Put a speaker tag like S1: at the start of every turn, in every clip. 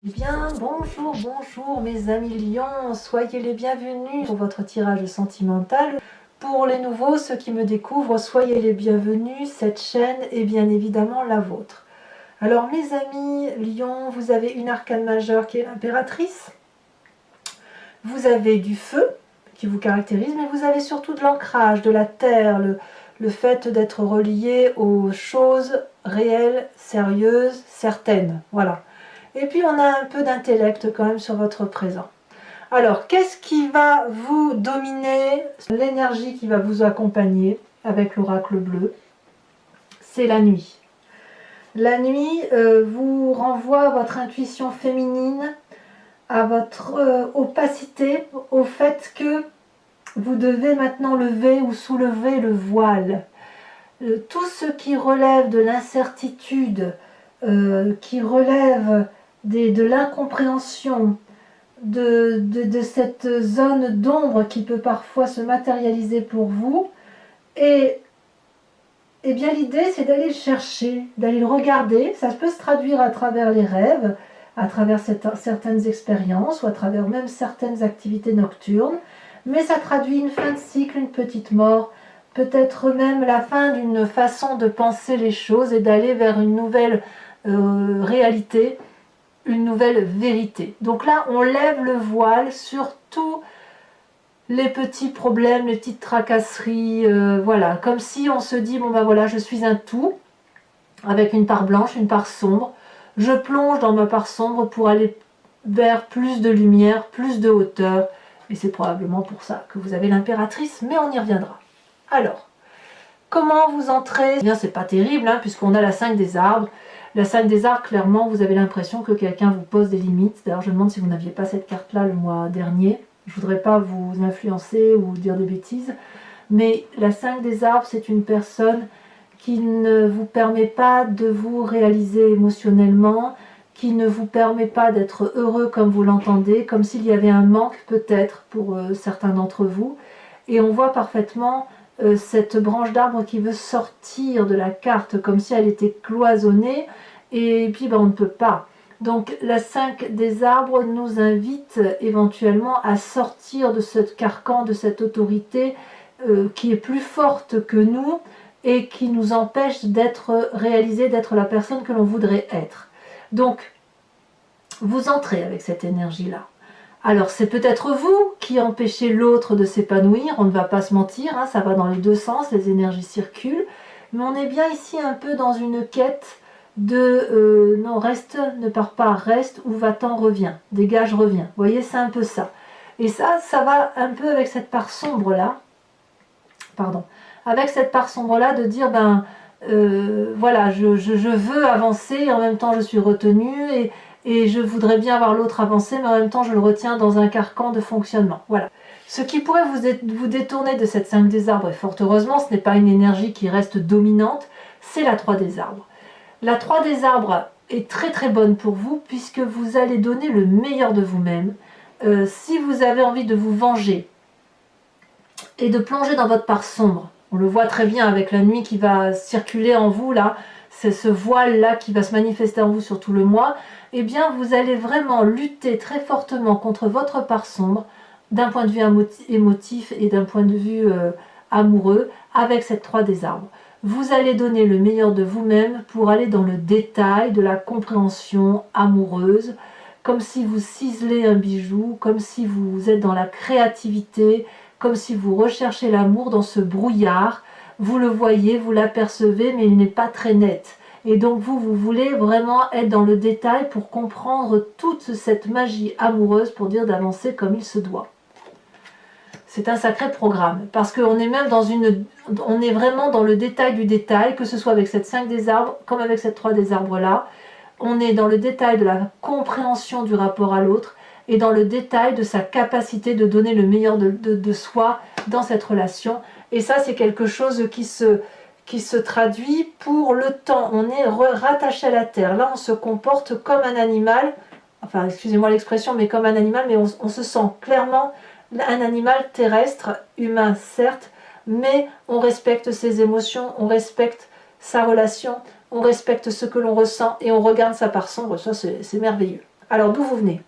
S1: Eh bien, bonjour mes amis lions, soyez les bienvenus pour votre tirage sentimental. Pour les nouveaux, ceux qui me découvrent, soyez les bienvenus, cette chaîne est bien évidemment la vôtre. Alors mes amis lions, vous avez une arcane majeure qui est l'impératrice, vous avez du feu qui vous caractérise, mais vous avez surtout de l'ancrage, de la terre, le fait d'être relié aux choses réelles, sérieuses, certaines, voilà. Et puis on a un peu d'intellect quand même sur votre présent. Alors, qu'est-ce qui va vous dominer? L'énergie qui va vous accompagner avec l'oracle bleu, c'est la nuit. La nuit vous renvoie à votre intuition féminine, à votre opacité, au fait que vous devez maintenant lever ou soulever le voile. Tout ce qui relève de l'incertitude, qui relève de l'incompréhension, de cette zone d'ombre qui peut parfois se matérialiser pour vous. Et bien l'idée, c'est d'aller le chercher, d'aller le regarder. Ça peut se traduire à travers les rêves, à travers certaines expériences ou à travers même certaines activités nocturnes. Mais ça traduit une fin de cycle, une petite mort, peut-être même la fin d'une façon de penser les choses et d'aller vers une nouvelle réalité, une nouvelle vérité. Donc là, on lève le voile sur tous les petits problèmes, les petites tracasseries, voilà, comme si on se dit, bon ben voilà, je suis un tout, avec une part blanche, une part sombre, je plonge dans ma part sombre pour aller vers plus de lumière, plus de hauteur, et c'est probablement pour ça que vous avez l'impératrice, mais on y reviendra. Alors, comment vous entrez? Eh bien, c'est pas terrible, hein, puisqu'on a la 5 des arbres. La 5 des arbres, clairement, vous avez l'impression que quelqu'un vous pose des limites. D'ailleurs, je me demande si vous n'aviez pas cette carte-là le mois dernier. Je ne voudrais pas vous influencer ou dire de bêtises. Mais la 5 des arbres, c'est une personne qui ne vous permet pas de vous réaliser émotionnellement, qui ne vous permet pas d'être heureux comme vous l'entendez, comme s'il y avait un manque peut-être pour certains d'entre vous. Et on voit parfaitement cette branche d'arbre qui veut sortir de la carte comme si elle était cloisonnée, et puis on ne peut pas. Donc la 5 des arbres nous invite éventuellement à sortir de ce carcan, de cette autorité qui est plus forte que nous et qui nous empêche d'être réalisé, d'être la personne que l'on voudrait être. Donc vous entrez avec cette énergie-là. Alors c'est peut-être vous qui empêchez l'autre de s'épanouir, on ne va pas se mentir, hein, ça va dans les deux sens, les énergies circulent, mais on est bien ici un peu dans une quête de non, reste, ne pars pas, reste, ou va-t'en, reviens, dégage, reviens. Vous voyez, c'est un peu ça. Et ça va un peu avec cette part sombre là, pardon, avec cette part sombre là de dire voilà, je veux avancer et en même temps je suis retenue et je voudrais bien avoir l'autre avancé, mais en même temps je le retiens dans un carcan de fonctionnement. Voilà. Ce qui pourrait vous détourner de cette 5 des arbres, et fort heureusement, ce n'est pas une énergie qui reste dominante, c'est la 3 des arbres. La 3 des arbres est très très bonne pour vous, puisque vous allez donner le meilleur de vous-même. Si vous avez envie de vous venger et de plonger dans votre part sombre, on le voit très bien avec la nuit qui va circuler en vous là, c'est ce voile-là qui va se manifester en vous sur tout le mois, eh bien vous allez vraiment lutter très fortement contre votre part sombre, d'un point de vue émotif et d'un point de vue amoureux, avec cette 3 des arbres. Vous allez donner le meilleur de vous-même pour aller dans le détail de la compréhension amoureuse, comme si vous ciselez un bijou, comme si vous êtes dans la créativité, comme si vous recherchez l'amour dans ce brouillard. Vous le voyez, vous l'apercevez, mais il n'est pas très net. Et donc vous voulez vraiment être dans le détail pour comprendre toute cette magie amoureuse pour dire d'avancer comme il se doit. C'est un sacré programme, parce qu'on est même on est vraiment dans le détail du détail, que ce soit avec cette 5 des arbres, comme avec cette 3 des arbres là. On est dans le détail de la compréhension du rapport à l'autre, et dans le détail de sa capacité de donner le meilleur de soi dans cette relation. Et ça, c'est quelque chose qui se traduit pour le temps. On est rattaché à la terre. Là, on se comporte comme un animal, enfin, excusez-moi l'expression, mais comme un animal, mais on se sent clairement un animal terrestre, humain certes, mais on respecte ses émotions, on respecte sa relation, on respecte ce que l'on ressent et on regarde sa part sombre. Ça, c'est merveilleux. Alors d'où vous venez?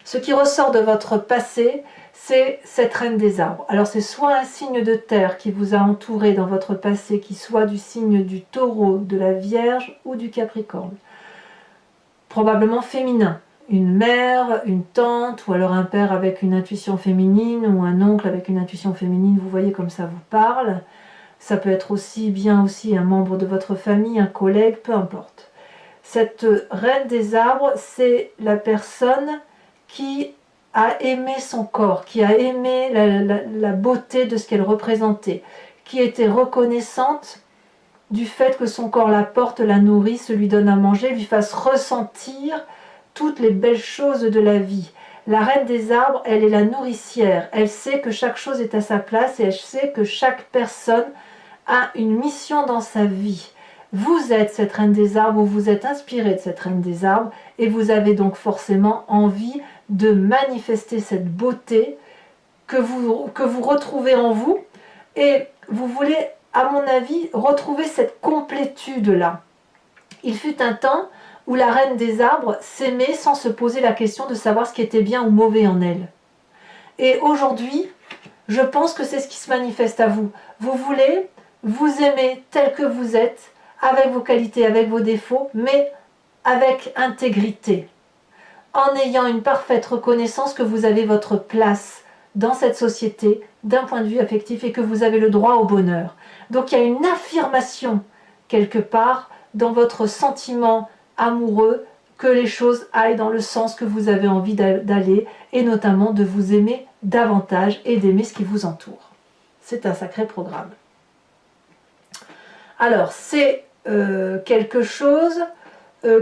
S1: Ce qui ressort de votre passé, c'est cette reine des arbres. Alors c'est soit un signe de terre qui vous a entouré dans votre passé, qui soit du signe du taureau, de la vierge ou du capricorne. Probablement féminin. Une mère, une tante, ou alors un père avec une intuition féminine, ou un oncle avec une intuition féminine, vous voyez comme ça vous parle. Ça peut être aussi bien aussi un membre de votre famille, un collègue, peu importe. Cette reine des arbres, c'est la personne qui a aimé son corps, qui a aimé la beauté de ce qu'elle représentait, qui était reconnaissante du fait que son corps la porte, la nourrisse, lui donne à manger, lui fasse ressentir toutes les belles choses de la vie. La reine des arbres, elle est la nourricière, elle sait que chaque chose est à sa place et elle sait que chaque personne a une mission dans sa vie. Vous êtes cette reine des arbres, ou vous êtes inspiré de cette reine des arbres, et vous avez donc forcément envie de manifester cette beauté que vous retrouvez en vous, et vous voulez, à mon avis, retrouver cette complétude-là. Il fut un temps où la reine des arbres s'aimait sans se poser la question de savoir ce qui était bien ou mauvais en elle. Et aujourd'hui, je pense que c'est ce qui se manifeste à vous. Vous voulez vous aimer tel que vous êtes, avec vos qualités, avec vos défauts, mais avec intégrité, en ayant une parfaite reconnaissance que vous avez votre place dans cette société d'un point de vue affectif et que vous avez le droit au bonheur. Donc il y a une affirmation quelque part dans votre sentiment amoureux que les choses aillent dans le sens que vous avez envie d'aller, et notamment de vous aimer davantage et d'aimer ce qui vous entoure. C'est un sacré programme. Alors c'est quelque chose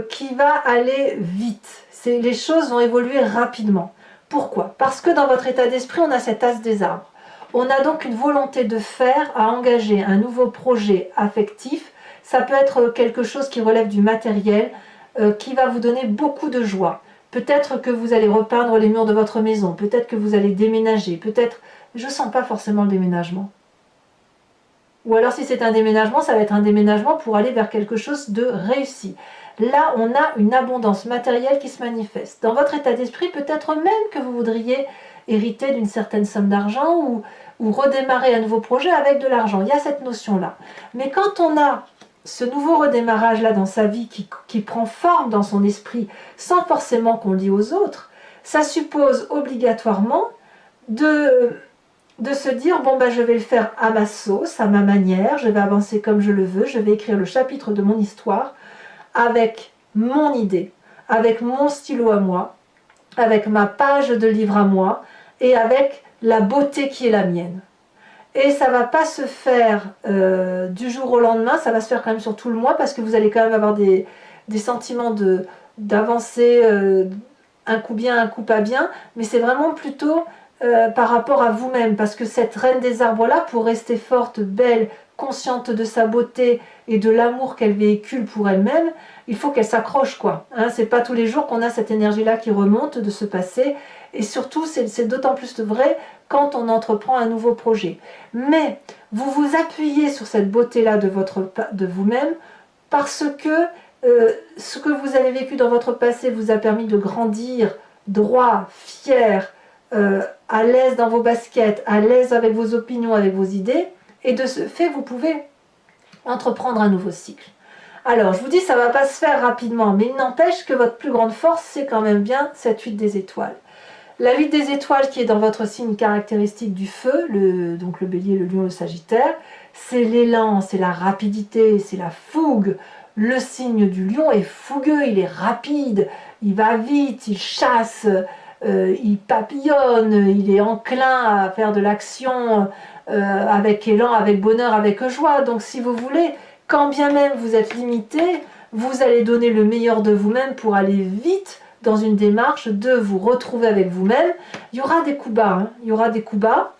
S1: qui va aller vite. Les choses vont évoluer rapidement. Pourquoi? Parce que dans votre état d'esprit, on a cet as des arbres. On a donc une volonté de faire, à engager un nouveau projet affectif. Ça peut être quelque chose qui relève du matériel, qui va vous donner beaucoup de joie. Peut-être que vous allez repeindre les murs de votre maison, peut-être que vous allez déménager, peut-être... Je ne sens pas forcément le déménagement. Ou alors si c'est un déménagement, ça va être un déménagement pour aller vers quelque chose de réussi. Là, on a une abondance matérielle qui se manifeste. Dans votre état d'esprit, peut-être même que vous voudriez hériter d'une certaine somme d'argent ou redémarrer un nouveau projet avec de l'argent. Il y a cette notion-là. Mais quand on a ce nouveau redémarrage-là dans sa vie qui prend forme dans son esprit, sans forcément qu'on le dise aux autres, ça suppose obligatoirement de se dire, bon ben je vais le faire à ma sauce, à ma manière, je vais avancer comme je le veux, je vais écrire le chapitre de mon histoire avec mon idée, avec mon stylo à moi, avec ma page de livre à moi et avec la beauté qui est la mienne. Et ça ne va pas se faire du jour au lendemain, ça va se faire quand même sur tout le mois parce que vous allez quand même avoir des sentiments d'avancer un coup bien, un coup pas bien, mais c'est vraiment plutôt par rapport à vous-même, parce que cette reine des arbres-là, pour rester forte, belle, consciente de sa beauté et de l'amour qu'elle véhicule pour elle-même, il faut qu'elle s'accroche, quoi. Hein, c'est pas tous les jours qu'on a cette énergie-là qui remonte de ce passé, et surtout, c'est d'autant plus vrai quand on entreprend un nouveau projet. Mais vous vous appuyez sur cette beauté-là de vous-même, parce que ce que vous avez vécu dans votre passé vous a permis de grandir droit, fier, à l'aise dans vos baskets, à l'aise avec vos opinions, avec vos idées, et de ce fait, vous pouvez entreprendre un nouveau cycle. Alors, je vous dis, ça ne va pas se faire rapidement, mais il n'empêche que votre plus grande force, c'est quand même bien cette 8 des étoiles. La 8 des étoiles qui est dans votre signe caractéristique du feu, donc le bélier, le lion, le sagittaire, c'est l'élan, c'est la rapidité, c'est la fougue. Le signe du lion est fougueux, il est rapide, il va vite, il chasse, il papillonne, il est enclin à faire de l'action avec élan, avec bonheur, avec joie. Donc si vous voulez, quand bien même vous êtes limité, vous allez donner le meilleur de vous-même pour aller vite dans une démarche de vous retrouver avec vous-même. Il y aura des coups bas, hein, il y aura des coups bas,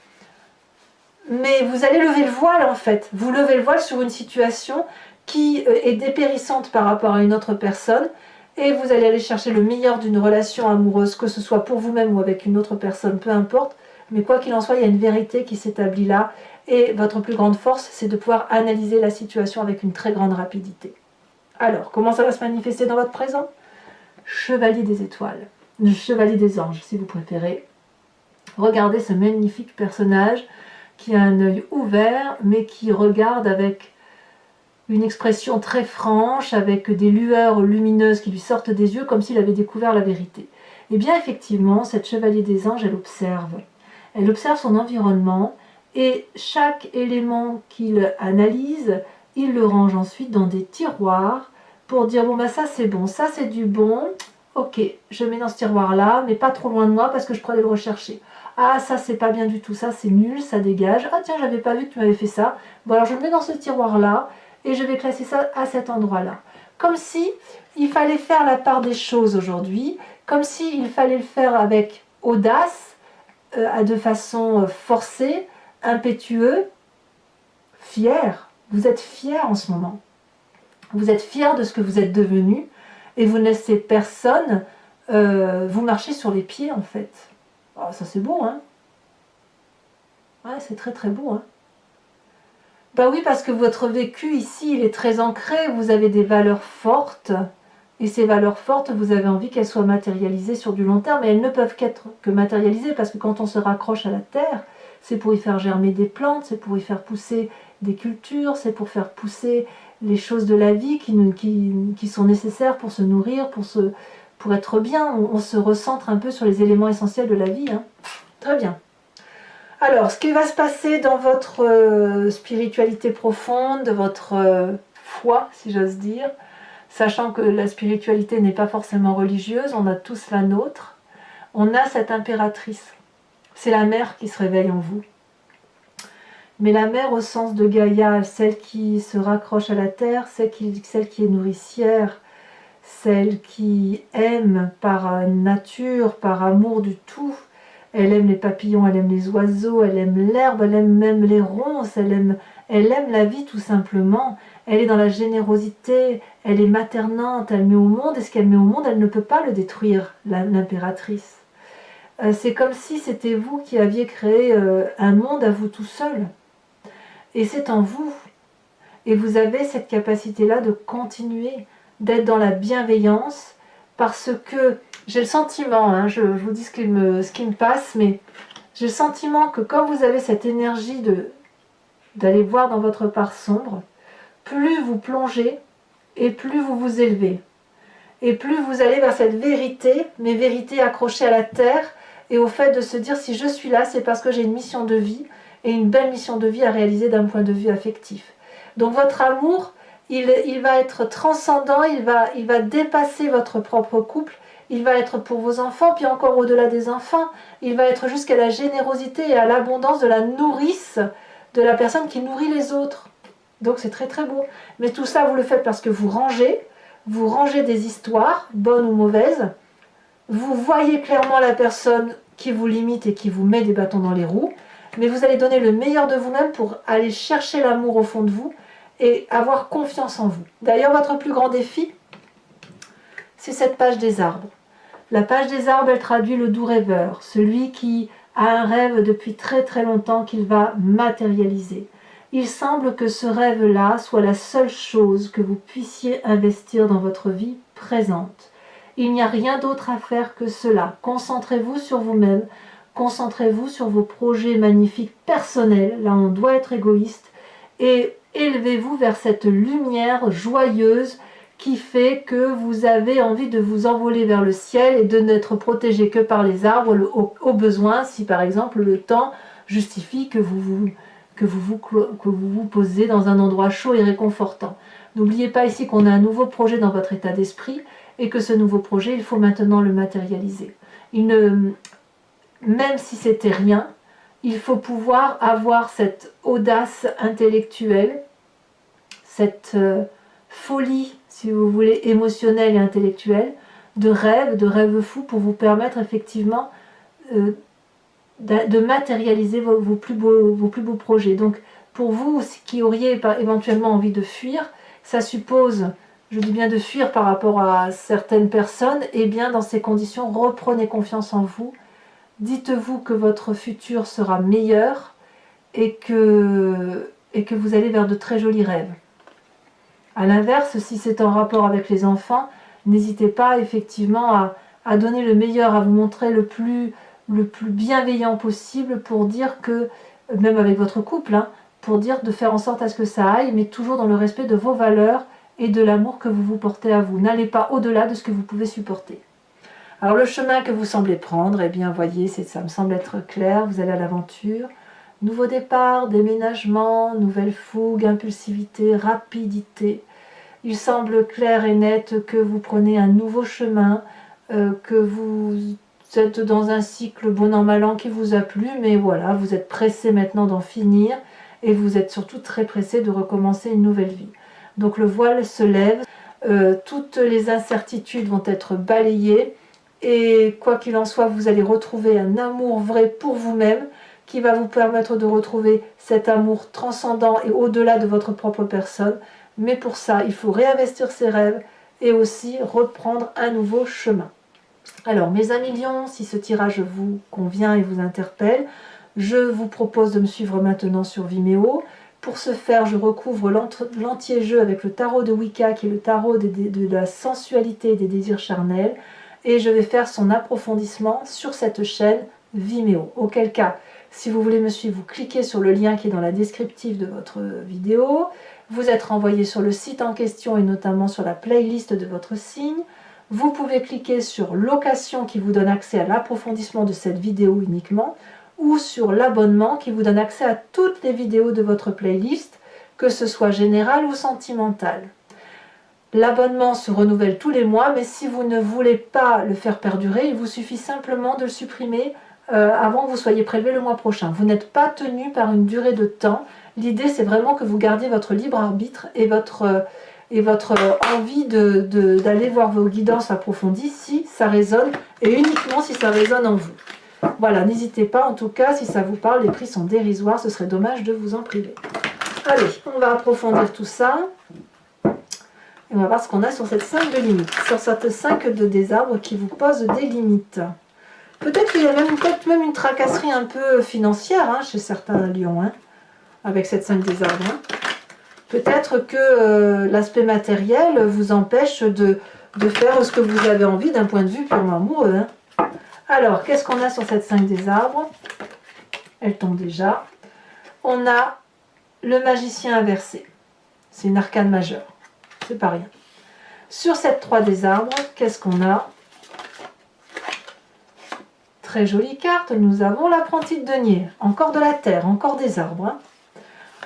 S1: mais vous allez lever le voile en fait. Vous levez le voile sur une situation qui est dépérissante par rapport à une autre personne, et vous allez aller chercher le meilleur d'une relation amoureuse, que ce soit pour vous-même ou avec une autre personne, peu importe. Mais quoi qu'il en soit, il y a une vérité qui s'établit là, et votre plus grande force, c'est de pouvoir analyser la situation avec une très grande rapidité. Alors, comment ça va se manifester dans votre présent? chevalier des étoiles, le chevalier des anges si vous préférez. Regardez ce magnifique personnage qui a un œil ouvert mais qui regarde avec une expression très franche, avec des lueurs lumineuses qui lui sortent des yeux comme s'il avait découvert la vérité. Et bien effectivement, cette chevalier des anges, elle observe. Elle observe son environnement et chaque élément qu'il analyse, il le range ensuite dans des tiroirs pour dire bon ça c'est bon, ça c'est du bon, ok, je mets dans ce tiroir là, mais pas trop loin de moi parce que je pourrais aller le rechercher. Ah ça c'est pas bien du tout, ça c'est nul, ça dégage. Ah tiens, j'avais pas vu que tu m'avais fait ça. Bon alors je le mets dans ce tiroir là et je vais classer ça à cet endroit là. Comme si il fallait faire la part des choses aujourd'hui, comme si il fallait le faire avec audace, de façon forcée, impétueux, fier. Vous êtes fier en ce moment. Vous êtes fier de ce que vous êtes devenu et vous ne laissez personne vous marcher sur les pieds en fait. Oh, ça c'est beau, hein? Ouais, c'est très très beau, hein? Bah oui, parce que votre vécu ici, il est très ancré, vous avez des valeurs fortes, et ces valeurs fortes, vous avez envie qu'elles soient matérialisées sur du long terme, mais elles ne peuvent qu'être que matérialisées, parce que quand on se raccroche à la terre, c'est pour y faire germer des plantes, c'est pour y faire pousser des cultures, c'est pour faire pousser les choses de la vie qui sont nécessaires pour se nourrir, pour être bien. On se recentre un peu sur les éléments essentiels de la vie, hein. Très bien. Alors, ce qui va se passer dans votre spiritualité profonde, de votre foi, si j'ose dire, sachant que la spiritualité n'est pas forcément religieuse, on a tous la nôtre, on a cette impératrice. C'est la mère qui se réveille en vous. Mais la mère au sens de Gaïa, celle qui se raccroche à la terre, celle qui est nourricière, celle qui aime par nature, par amour du tout. Elle aime les papillons, elle aime les oiseaux, elle aime l'herbe, elle aime même les ronces, elle aime la vie tout simplement. Elle est dans la générosité, elle est maternante, elle met au monde, et ce qu'elle met au monde, elle ne peut pas le détruire, l'impératrice. C'est comme si c'était vous qui aviez créé un monde à vous tout seul. Et c'est en vous. Et vous avez cette capacité-là de continuer, d'être dans la bienveillance, parce que j'ai le sentiment, hein, je vous dis ce qui me passe, mais j'ai le sentiment que quand vous avez cette énergie d'aller voir dans votre part sombre, plus vous plongez et plus vous vous élevez. Et plus vous allez vers cette vérité, mais vérité accrochée à la terre, et au fait de se dire si je suis là, c'est parce que j'ai une mission de vie, et une belle mission de vie à réaliser d'un point de vue affectif. Donc votre amour, il va être transcendant, il va dépasser votre propre couple, il va être pour vos enfants, puis encore au-delà des enfants, il va être jusqu'à la générosité et à l'abondance de la nourrice, de la personne qui nourrit les autres. Donc c'est très très beau. Mais tout ça, vous le faites parce que vous rangez des histoires, bonnes ou mauvaises, vous voyez clairement la personne qui vous limite et qui vous met des bâtons dans les roues, mais vous allez donner le meilleur de vous-même pour aller chercher l'amour au fond de vous et avoir confiance en vous. D'ailleurs, votre plus grand défi, c'est cette page des arbres. La page des arbres, elle traduit le doux rêveur, celui qui a un rêve depuis très très longtemps qu'il va matérialiser. Il semble que ce rêve-là soit la seule chose que vous puissiez investir dans votre vie présente. Il n'y a rien d'autre à faire que cela. Concentrez-vous sur vous-même, concentrez-vous sur vos projets magnifiques personnels, là on doit être égoïste, et élevez-vous vers cette lumière joyeuse qui fait que vous avez envie de vous envoler vers le ciel et de n'être protégé que par les arbres au besoin, si par exemple le temps justifie que vous vous posez dans un endroit chaud et réconfortant. N'oubliez pas ici qu'on a un nouveau projet dans votre état d'esprit et que ce nouveau projet, il faut maintenant le matérialiser. Même si c'était rien, il faut pouvoir avoir cette audace intellectuelle, cette folie, si vous voulez, émotionnelle et intellectuelle, de rêve fou pour vous permettre effectivement de matérialiser vos plus beaux projets. Donc pour vous qui auriez éventuellement envie de fuir, ça suppose, je dis bien de fuir par rapport à certaines personnes, et bien dans ces conditions, reprenez confiance en vous, dites-vous que votre futur sera meilleur et que vous allez vers de très jolis rêves. A l'inverse, si c'est en rapport avec les enfants, n'hésitez pas effectivement à donner le meilleur, à vous montrer le plus bienveillant possible pour dire que, même avec votre couple, hein, pour dire de faire en sorte à ce que ça aille, mais toujours dans le respect de vos valeurs et de l'amour que vous vous portez à vous. N'allez pas au-delà de ce que vous pouvez supporter. Alors le chemin que vous semblez prendre, eh bien voyez, ça me semble être clair, vous allez à l'aventure. Nouveau départ, déménagement, nouvelle fougue, impulsivité, rapidité. Il semble clair et net que vous prenez un nouveau chemin, que vous êtes dans un cycle bon an mal an qui vous a plu, mais voilà, vous êtes pressé maintenant d'en finir et vous êtes surtout très pressé de recommencer une nouvelle vie. Donc le voile se lève, toutes les incertitudes vont être balayées et quoi qu'il en soit, vous allez retrouver un amour vrai pour vous-même qui va vous permettre de retrouver cet amour transcendant et au-delà de votre propre personne. Mais pour ça, il faut réinvestir ses rêves et aussi reprendre un nouveau chemin. Alors, mes amis lions, si ce tirage vous convient et vous interpelle, je vous propose de me suivre maintenant sur Vimeo. Pour ce faire, je recouvre l'entier-jeu avec le tarot de Wicca, qui est le tarot de la sensualité et des désirs charnels. Et je vais faire son approfondissement sur cette chaîne Vimeo. Auquel cas, si vous voulez me suivre, vous cliquez sur le lien qui est dans la descriptive de votre vidéo. Vous êtes renvoyé sur le site en question et notamment sur la playlist de votre signe. Vous pouvez cliquer sur location qui vous donne accès à l'approfondissement de cette vidéo uniquement ou sur l'abonnement qui vous donne accès à toutes les vidéos de votre playlist, que ce soit générale ou sentimentale. L'abonnement se renouvelle tous les mois, mais si vous ne voulez pas le faire perdurer, il vous suffit simplement de le supprimer avant que vous soyez prélevé le mois prochain. Vous n'êtes pas tenu par une durée de temps. L'idée, c'est vraiment que vous gardiez votre libre arbitre et votre envie d'aller voir vos guidances approfondies si ça résonne, et uniquement si ça résonne en vous. Voilà, n'hésitez pas, en tout cas, si ça vous parle, les prix sont dérisoires, ce serait dommage de vous en priver. Allez, on va approfondir tout ça. Et on va voir ce qu'on a sur cette 5 de limites, sur cette 5 de désarbre qui vous pose des limites. Peut-être qu'il y a même une tracasserie un peu financière hein, chez certains lions, hein, avec cette 5 désarbre. Hein. Peut-être que l'aspect matériel vous empêche de faire ce que vous avez envie d'un point de vue purement amoureux. Hein. Alors, qu'est-ce qu'on a sur cette 5 désarbre? Elle tombe déjà. On a le magicien inversé. C'est une arcane majeure. C'est pas rien. Sur cette 3 des arbres, qu'est-ce qu'on a? Très jolie carte, nous avons l'apprenti de denier. Encore de la terre, encore des arbres.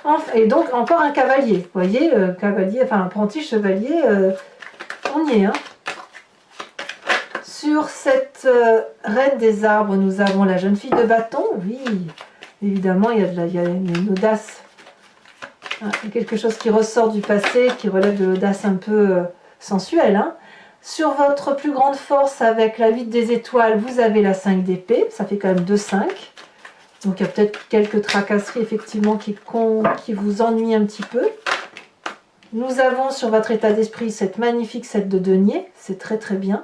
S1: Hein. Et donc encore un cavalier. Vous voyez, cavalier, enfin apprenti chevalier, on y est. Hein. Sur cette reine des arbres, nous avons la jeune fille de bâton. Oui, évidemment, il y a une audace. Il y a quelque chose qui ressort du passé, qui relève de l'audace un peu sensuelle. Hein. Sur votre plus grande force, avec la 8 des étoiles, vous avez la 5 d'épée. Ça fait quand même 2-5. Donc il y a peut-être quelques tracasseries, effectivement, qui vous ennuient un petit peu. Nous avons sur votre état d'esprit cette magnifique 7 de denier. C'est très très bien.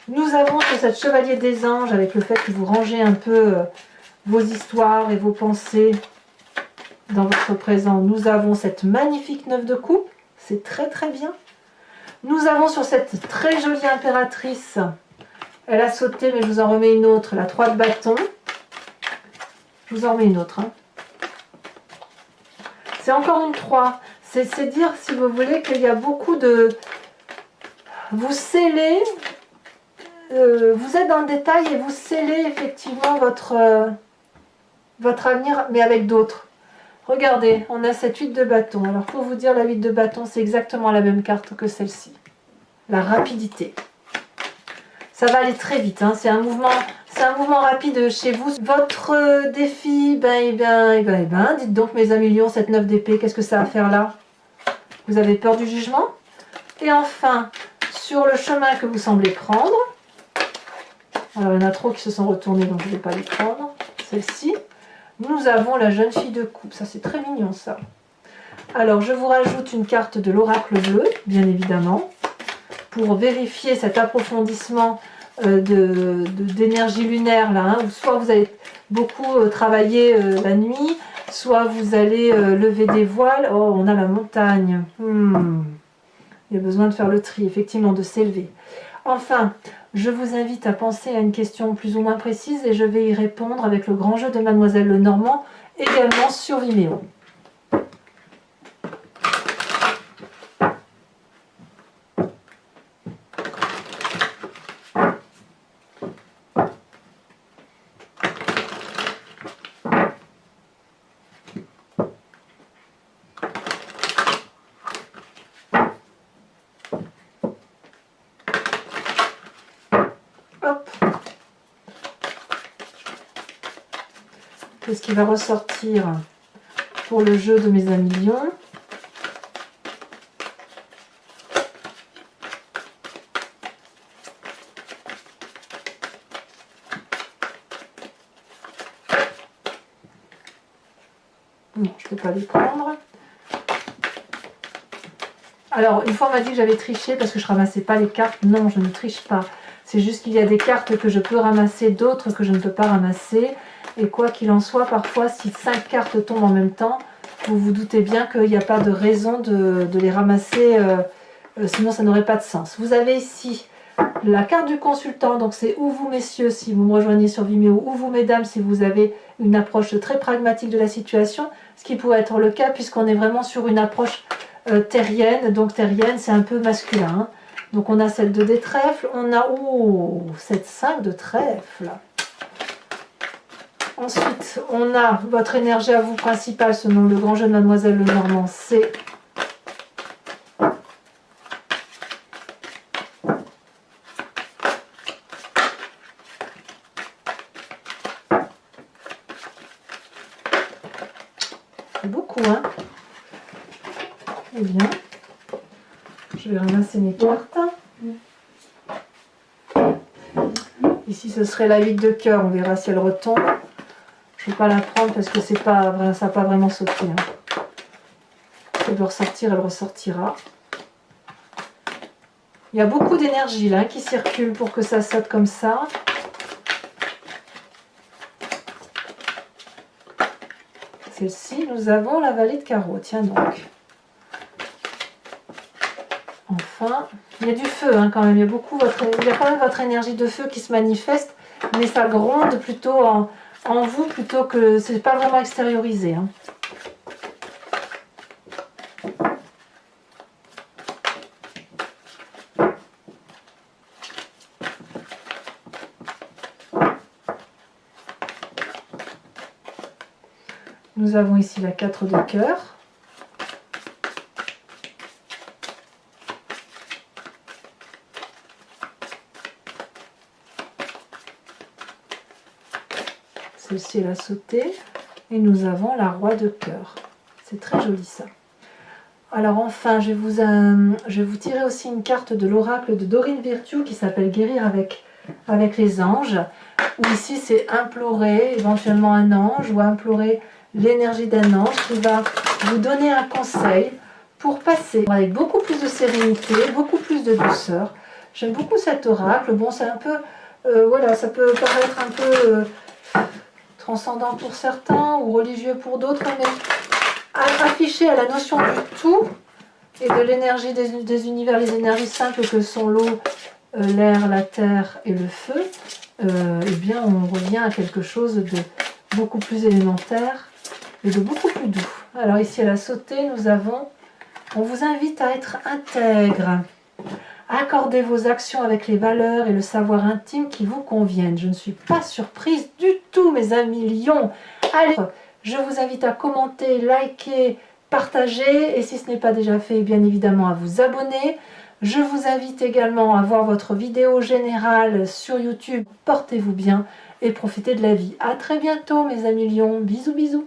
S1: Nous avons sur cette chevalier des anges, avec le fait que vous rangez un peu vos histoires et vos pensées dans votre présent, nous avons cette magnifique 9 de coupe, c'est très très bien. Nous avons sur cette très jolie impératrice, elle a sauté mais je vous en remets une autre, la 3 de bâton. Je vous en remets une autre. Hein. C'est encore une 3, c'est dire si vous voulez qu'il y a beaucoup de... Vous scellez, vous êtes dans le détail et vous scellez effectivement votre avenir mais avec d'autres. Regardez, on a cette 8 de bâton. Alors pour vous dire, la 8 de bâton, c'est exactement la même carte que celle-ci. La rapidité. Ça va aller très vite, hein. C'est un mouvement rapide chez vous. Votre défi, dites donc mes amis lions, cette 9 d'épée, qu'est-ce que ça va faire là? Vous avez peur du jugement? Et enfin, sur le chemin que vous semblez prendre, alors il y en a trop qui se sont retournés, donc je ne vais pas les prendre. Celle-ci. Nous avons la jeune fille de coupe, ça c'est très mignon ça. Alors je vous rajoute une carte de l'oracle bleu, bien évidemment, pour vérifier cet approfondissement d'énergie lunaire là. Hein, où soit vous allez beaucoup travailler la nuit, soit vous allez lever des voiles. Oh, on a la montagne. Il y a besoin de faire le tri, effectivement, de s'élever. Enfin, je vous invite à penser à une question plus ou moins précise et je vais y répondre avec le grand jeu de Mademoiselle Lenormand, également sur Vimeo. Qu'est-ce qui va ressortir pour le jeu de mes amis lions? Non, je ne peux pas les prendre. Alors, une fois on m'a dit que j'avais triché parce que je ne ramassais pas les cartes. Non, je ne triche pas. C'est juste qu'il y a des cartes que je peux ramasser, d'autres que je ne peux pas ramasser. Et quoi qu'il en soit, parfois, si 5 cartes tombent en même temps, vous vous doutez bien qu'il n'y a pas de raison de les ramasser, sinon ça n'aurait pas de sens. Vous avez ici la carte du consultant, donc c'est ou vous messieurs si vous me rejoignez sur Vimeo, ou vous mesdames si vous avez une approche très pragmatique de la situation, ce qui pourrait être le cas puisqu'on est vraiment sur une approche terrienne, donc terrienne c'est un peu masculin. Hein. Donc on a celle de des trèfles, on a cette 5 de trèfle. Ensuite, on a votre énergie à vous principale selon le grand jeu de Mademoiselle Lenormand, c'est beaucoup, hein? Eh bien, je vais ramasser mes cartes. Ici, ce serait la 8 de cœur, on verra si elle retombe. Je ne vais pas la prendre parce que c'est pas, ça n'a pas vraiment sauté. Hein. Si elle doit ressortir, elle ressortira. Il y a beaucoup d'énergie là qui circule pour que ça saute comme ça. Celle-ci, nous avons la vallée de carreau. Tiens donc. Enfin, il y a du feu hein, quand même. Il y a quand même votre énergie de feu qui se manifeste, mais ça gronde plutôt en vous plutôt que c'est pas vraiment extériorisé. Hein. Nous avons ici la 4 de cœur. Celle-ci, elle a sauté. Et nous avons la roi de cœur. C'est très joli ça. Alors enfin, je vais vous tirer aussi une carte de l'oracle de Dorine Virtue qui s'appelle Guérir avec les anges. Où ici, c'est implorer éventuellement un ange ou implorer l'énergie d'un ange qui va vous donner un conseil pour passer avec beaucoup plus de sérénité, beaucoup plus de douceur. J'aime beaucoup cet oracle. Bon, c'est un peu, voilà, ça peut paraître un peu transcendant pour certains ou religieux pour d'autres, mais affiché à la notion du tout et de l'énergie des univers, les énergies simples que sont l'eau, l'air, la terre et le feu, eh bien on revient à quelque chose de beaucoup plus élémentaire et de beaucoup plus doux. Alors ici à la sauté, on vous invite à être intègre. Accordez vos actions avec les valeurs et le savoir intime qui vous conviennent. Je ne suis pas surprise du tout, mes amis lions. Allez, je vous invite à commenter, liker, partager et si ce n'est pas déjà fait, bien évidemment à vous abonner. Je vous invite également à voir votre vidéo générale sur YouTube. Portez-vous bien et profitez de la vie. À très bientôt, mes amis lions. Bisous, bisous.